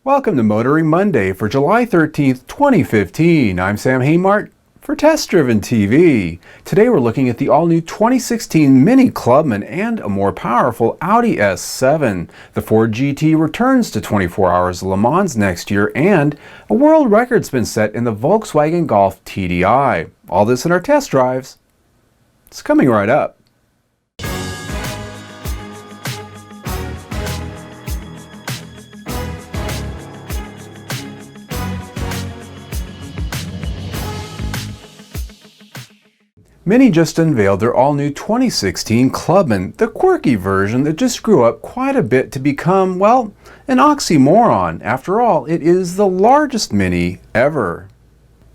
Welcome to Motoring Monday for July 13th, 2015. I'm Sam Haymart for Test Driven TV. Today we're looking at the all-new 2016 Mini Clubman and a more powerful Audi S7. The Ford GT returns to 24 hours of Le Mans next year, and a world record's been set in the Volkswagen Golf TDI. All this in our test drives. It's coming right up. Mini just unveiled their all-new 2016 Clubman, the quirky version that just grew up quite a bit to become, well, an oxymoron. After all, it is the largest Mini ever.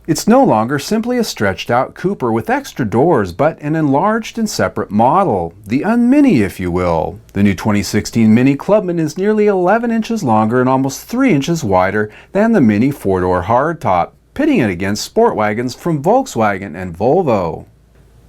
It's no longer simply a stretched-out Cooper with extra doors, but an enlarged and separate model, the Un-Mini if you will. The new 2016 Mini Clubman is nearly 11 inches longer and almost 3 inches wider than the Mini 4-door hardtop, pitting it against sport wagons from Volkswagen and Volvo.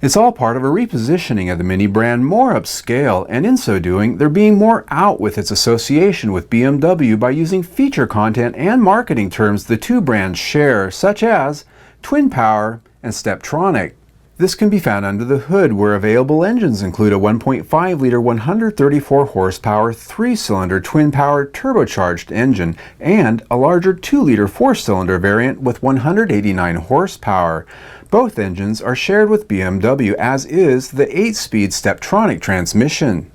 It's all part of a repositioning of the Mini brand more upscale, and in so doing, they're being more out with its association with BMW by using feature content and marketing terms the two brands share, such as Twin Power and Steptronic. This can be found under the hood, where available engines include a 1.5-liter 134 horsepower 3-cylinder twin-power turbocharged engine and a larger 2-liter 4-cylinder variant with 189 horsepower. Both engines are shared with BMW, as is the 8-speed Steptronic transmission.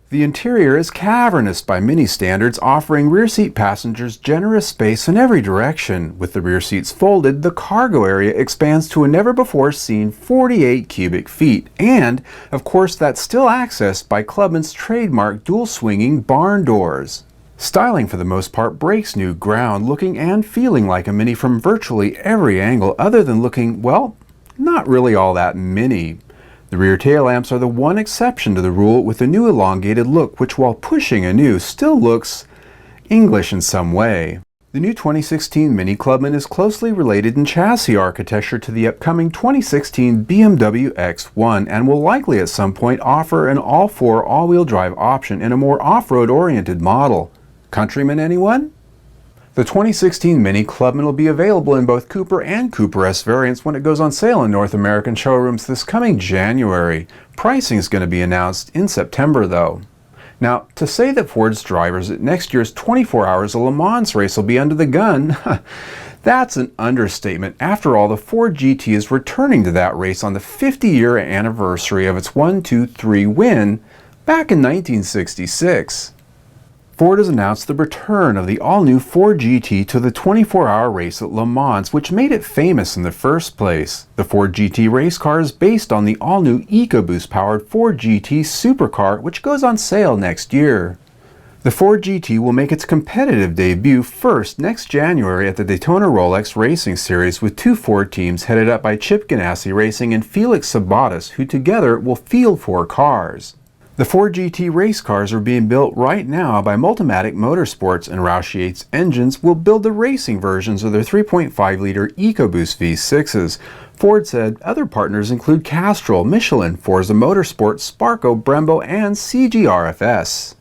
The interior is cavernous by Mini standards, offering rear seat passengers generous space in every direction. With the rear seats folded, the cargo area expands to a never-before-seen 48 cubic feet, and, of course, that's still accessed by Clubman's trademark dual-swinging barn doors. Styling, for the most part, breaks new ground, looking and feeling like a Mini from virtually every angle, other than looking, well, not really all that Mini. The rear tail lamps are the one exception to the rule, with a new elongated look which, while pushing anew, still looks English in some way. The new 2016 Mini Clubman is closely related in chassis architecture to the upcoming 2016 BMW X1 and will likely at some point offer an all-4 all-wheel drive option in a more off-road oriented model. Countryman, anyone? The 2016 Mini Clubman will be available in both Cooper and Cooper S variants when it goes on sale in North American showrooms this coming January. Pricing is going to be announced in September, though. Now, to say that Ford's drivers at next year's 24 Hours of Le Mans race will be under the gun, that's an understatement. After all, the Ford GT is returning to that race on the 50-year anniversary of its 1-2-3 win back in 1966. Ford has announced the return of the all-new Ford GT to the 24-hour race at Le Mans, which made it famous in the first place. The Ford GT race car is based on the all-new EcoBoost-powered Ford GT supercar, which goes on sale next year. The Ford GT will make its competitive debut first next January at the Daytona Rolex Racing Series, with two Ford teams headed up by Chip Ganassi Racing and Felix Sabates, who together will field 4 cars. The Ford GT race cars are being built right now by Multimatic Motorsports, and Roush Yates Engines will build the racing versions of their 3.5-liter EcoBoost V6s. Ford said other partners include Castrol, Michelin, Forza Motorsport, Sparco, Brembo, and CGRFS.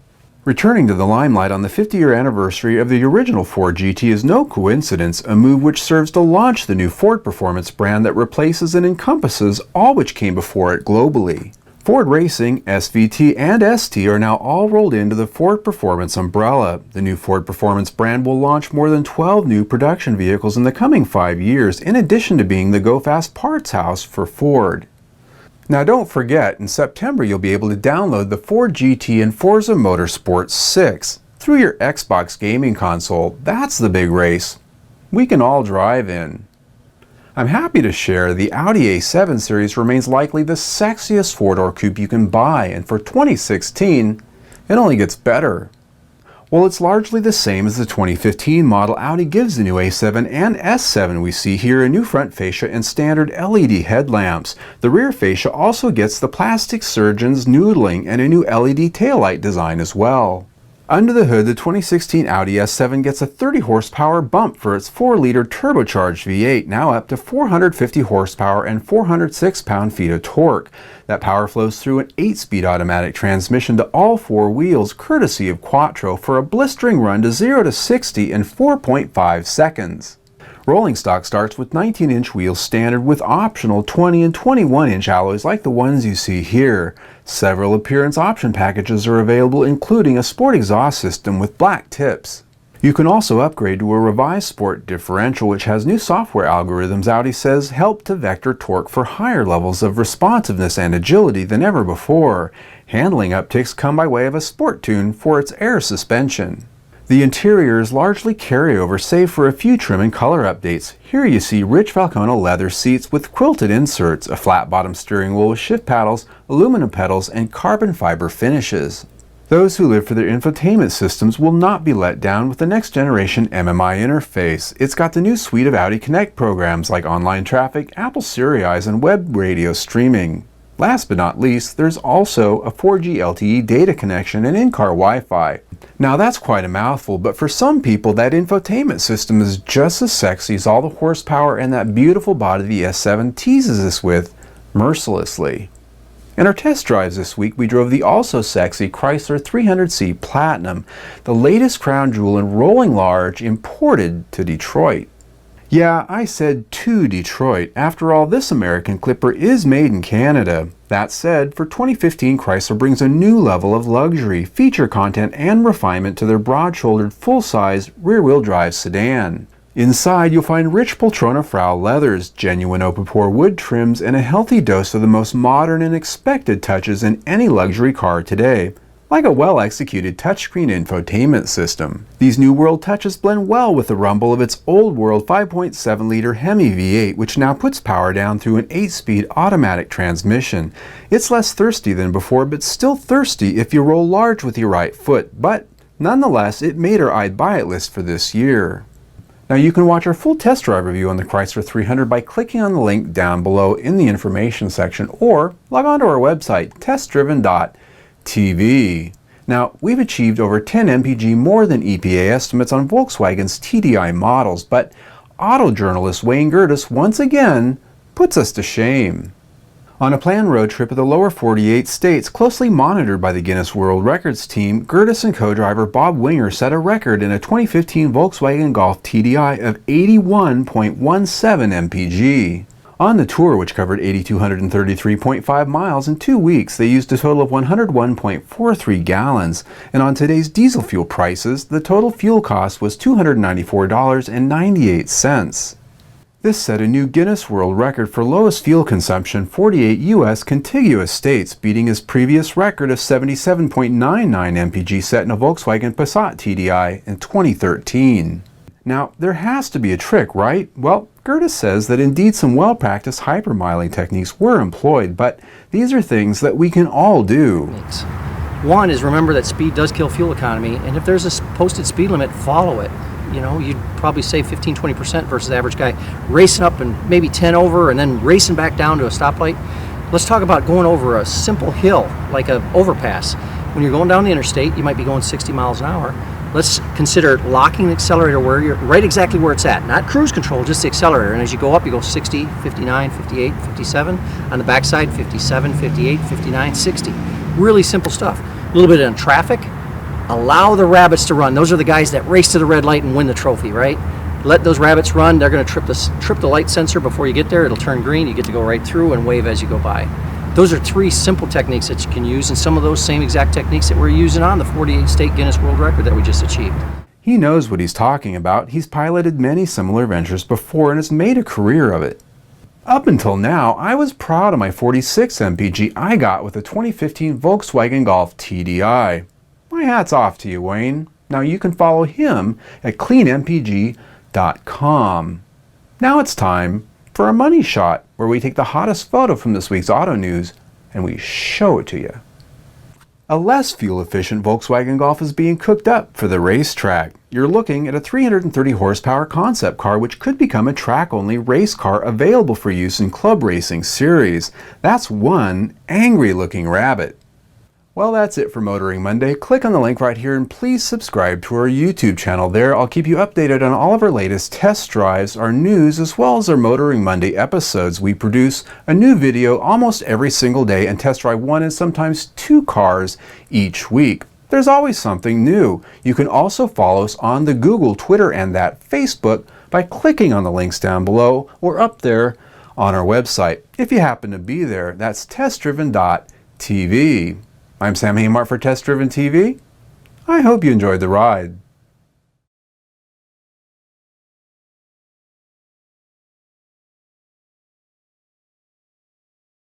Returning to the limelight on the 50-year anniversary of the original Ford GT is no coincidence, a move which serves to launch the new Ford Performance brand that replaces and encompasses all which came before it globally. Ford Racing, SVT, and ST are now all rolled into the Ford Performance umbrella. The new Ford Performance brand will launch more than 12 new production vehicles in the coming 5 years, in addition to being the go-fast parts house for Ford. Now don't forget, in September you'll be able to download the Ford GT and Forza Motorsport 6 through your Xbox gaming console. That's the big race we can all drive in. I'm happy to share the Audi A7 series remains likely the sexiest 4-door coupe you can buy, and for 2016, it only gets better. While it's largely the same as the 2015 model, Audi gives the new A7 and S7 we see here a new front fascia and standard LED headlamps. The rear fascia also gets the plastic surgeon's noodling and a new LED taillight design as well. Under the hood, the 2016 Audi S7 gets a 30 horsepower bump for its 4-liter turbocharged V8, now up to 450 horsepower and 406 pound-feet of torque. That power flows through an 8-speed automatic transmission to all 4 wheels, courtesy of Quattro, for a blistering run to 0 to 60 in 4.5 seconds. Rolling stock starts with 19-inch wheels standard with optional 20 and 21-inch alloys like the ones you see here. Several appearance option packages are available, including a sport exhaust system with black tips. You can also upgrade to a revised sport differential, which has new software algorithms Audi says help to vector torque for higher levels of responsiveness and agility than ever before. Handling upticks come by way of a sport tune for its air suspension. The interior is largely carryover save for a few trim and color updates. Here you see rich Falcona leather seats with quilted inserts, a flat bottom steering wheel with shift paddles, aluminum pedals, and carbon fiber finishes. Those who live for their infotainment systems will not be let down with the next generation MMI interface. It's got the new suite of Audi Connect programs like online traffic, Apple Siri Eyes, and web radio streaming. Last but not least, there's also a 4G LTE data connection and in-car Wi-Fi. Now that's quite a mouthful, but for some people that infotainment system is just as sexy as all the horsepower and that beautiful body the S7 teases us with mercilessly. In our test drives this week, we drove the also sexy Chrysler 300C Platinum, the latest crown jewel in rolling large imported to Detroit. Yeah, I said to Detroit. After all, this American Clipper is made in Canada. That said, for 2015, Chrysler brings a new level of luxury, feature content, and refinement to their broad-shouldered, full-size, rear-wheel drive sedan. Inside, you'll find rich Poltrona Frau leathers, genuine Opapor wood trims, and a healthy dose of the most modern and expected touches in any luxury car today, like a well-executed touchscreen infotainment system. These new world touches blend well with the rumble of its old world 5.7-liter Hemi V8, which now puts power down through an 8-speed automatic transmission. It's less thirsty than before, but still thirsty if you roll large with your right foot, but nonetheless, it made our I'd buy it list for this year. Now you can watch our full test drive review on the Chrysler 300 by clicking on the link down below in the information section, or log on to our website, testdriven.TV. Now, we've achieved over 10 mpg more than EPA estimates on Volkswagen's TDI models, but auto journalist Wayne Gertis once again puts us to shame. On a planned road trip of the lower 48 states, closely monitored by the Guinness World Records team, Gertis and co-driver Bob Winger set a record in a 2015 Volkswagen Golf TDI of 81.17 mpg. On the tour, which covered 8,233.5 miles in 2 weeks, they used a total of 101.43 gallons. And on today's diesel fuel prices, the total fuel cost was $294.98. This set a new Guinness World Record for lowest fuel consumption, 48 U.S. contiguous states, beating his previous record of 77.99 mpg set in a Volkswagen Passat TDI in 2013. Now, there has to be a trick, right? Well, Gertis says that indeed some well-practiced hypermiling techniques were employed, but these are things that we can all do. One is remember that speed does kill fuel economy, and if there's a posted speed limit, follow it. You know, you'd probably save 15-20% versus the average guy racing up and maybe 10 over and then racing back down to a stoplight. Let's talk about going over a simple hill like an overpass. When you're going down the interstate, you might be going 60 miles an hour. Let's consider locking the accelerator where you're right exactly where it's at, not cruise control, just the accelerator. And as you go up, you go 60, 59, 58, 57. On the backside, 57, 58, 59, 60. Really simple stuff. A little bit on traffic. Allow the rabbits to run. Those are the guys that race to the red light and win the trophy, right? Let those rabbits run. They're going to trip the light sensor before you get there. It'll turn green. You get to go right through and wave as you go by. Those are 3 simple techniques that you can use, and some of those same exact techniques that we're using on the 48-state Guinness World Record that we just achieved. He knows what he's talking about. He's piloted many similar ventures before and has made a career of it. Up until now, I was proud of my 46 mpg I got with the 2015 Volkswagen Golf TDI. My hat's off to you, Wayne. Now you can follow him at cleanmpg.com. Now it's time for a money shot, where we take the hottest photo from this week's auto news and we show it to you. A less fuel-efficient Volkswagen Golf is being cooked up for the racetrack. You're looking at a 330 horsepower concept car which could become a track-only race car available for use in club racing series. That's one angry-looking rabbit. Well, that's it for Motoring Monday. Click on the link right here and please subscribe to our YouTube channel. There, I'll keep you updated on all of our latest test drives, our news, as well as our Motoring Monday episodes. We produce a new video almost every single day and test drive 1 and sometimes 2 cars each week. There's always something new. You can also follow us on the Google, Twitter, and that Facebook by clicking on the links down below or up there on our website. If you happen to be there, that's testdriven.tv. I'm Sam Haymart for Test Driven TV. I hope you enjoyed the ride.